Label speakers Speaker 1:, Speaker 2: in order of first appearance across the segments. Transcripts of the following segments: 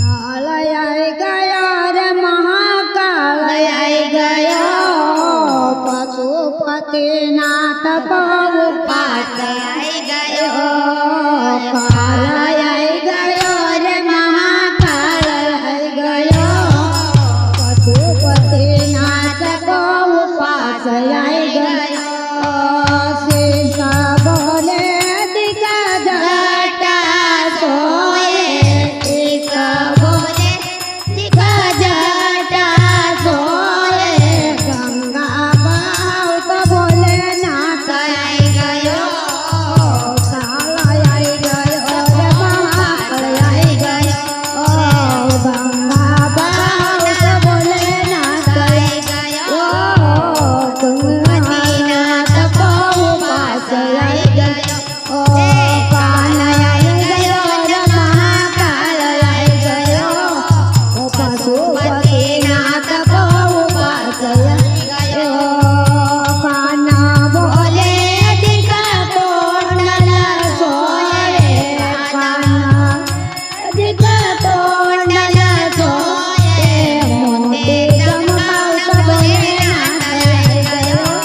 Speaker 1: કાળ આઈ ગયો રે મહાકાળ આઈ ગયો પશુપતિનાથ બહુ પાસ આઈ ગયો કાળ આઈ ગયો રે મહાકાળ આઈ ગયો પશુપતિનાથ બહુ પાસ આઈ ગયો શીશા બોલે દીકા જટા સોએ શીશા બોલે દીકા જટા સોએ ગંગા બાવ તો બોલે નાથ આઈ ગયો કાળ આઈ ગયો રે મહાકાળ આઈ ગયો ગંગા બાવ તો બોલે નાથ આઈ ગયો પશુપતિનાથ બહુ પાસ આઈ ગયો કાળ આઈ ગયો રે મહાકાળ આઈ ગયો પશુપતિનાથ બહુ પાસ આઈ ગયો કાના બોલે દીકા તોંડલ સોએ કાના દીકા તોંડલ સોએ મોતી ચમકાવ તો બોલે નાથ આઈ ગયો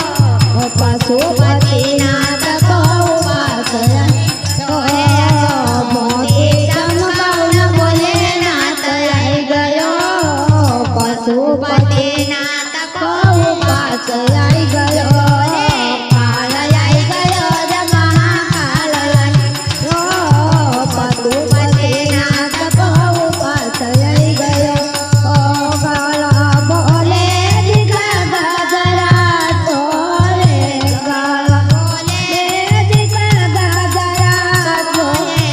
Speaker 1: પશુપતિનાથ બહુ પાસ આઈ ગયો મોતી ચમકાવ ન બોલે નાથ આઈ ગયો પશુપતિનાથ બહુ પાસ આઈ ગયો કાળ આઈ ગયો રે મહાકાળ આઈ ગયો પશુપતિનાથ બહુ પાસ આઈ ગયો કાળા બોલે દીકા ગજરા સોએ કાળા બોલે દીકા ગજરા સોએ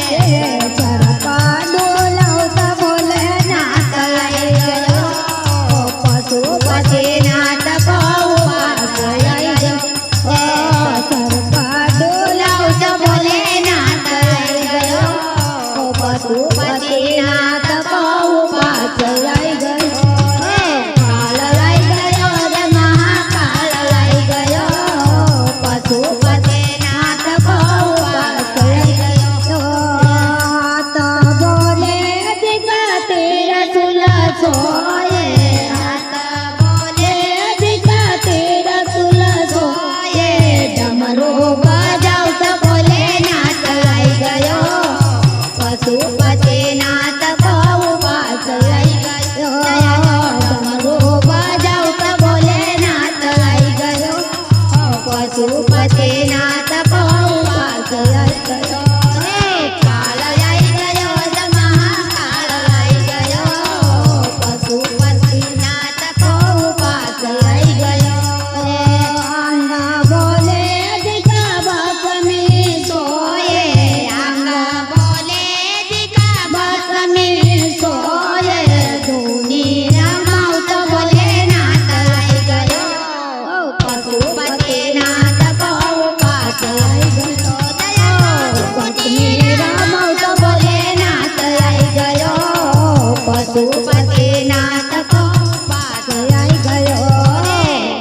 Speaker 1: ચરપા ડોલાવતા બોલે નાથ આઈ ગયો પશુપતિનાથ બહુ પાસ આઈ ગયો ચરપા ડોલાવતા બોલે નાથ આઈ ગયો પશુપતિનાથ બહુ પાસ આઈ ગયો કાળ આઈ ગયો રે મહાકાળ આઈ ગયો પશુપતિનાથ બહુ પાસ આઈ ગયો હાથ બોલે દીકા તીરસુલ સોએ હાથ બોલે દીકા તીરસુલ સોએ ડમરો બજાવતા બોલે નાથ આઈ ગયો પશુપતિનાથ બહુ પાસ આઈ ગયો ડમરો બજાવતા બોલે નાથ આઈ ગયો પશુપતિનાથ બહુ પાસ આઈ ગયો કાળ આઈ ગયો રે મહાકાળ આઈ ગયો પશુપતિનાથ બહુ પાસ આઈ ગયો આંગા બોલે દીકા બસમી સોએ આંગા બોલે દીકા બસમી સોએ ધૂની રમાવતો બોલે નાથ આઈ ગયો પશુપતિનાથ બહુ પાસ આઈ ગયો પત્ની રમાવતો બોલે નાથ આઈ ગયો પશુપતિનાથ બહુ પાસ આઈ ગયો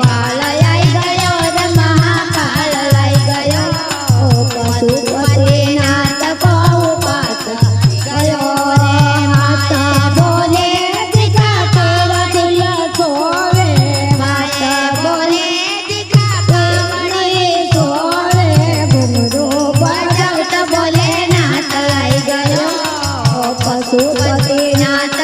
Speaker 1: કાળ આઈ ગયો રે મહાકાળ આઈ ગયો પશુપતિનાથ બહુ પાસ ગયો હાથ બોલે દીકા તીરસુલ સોએ હાથ બોલે દીકા તીરસુલ સોએ ઘુંઘરો બજાવતા બોલે નાથ આઈ ગયો પશુપતિનાથ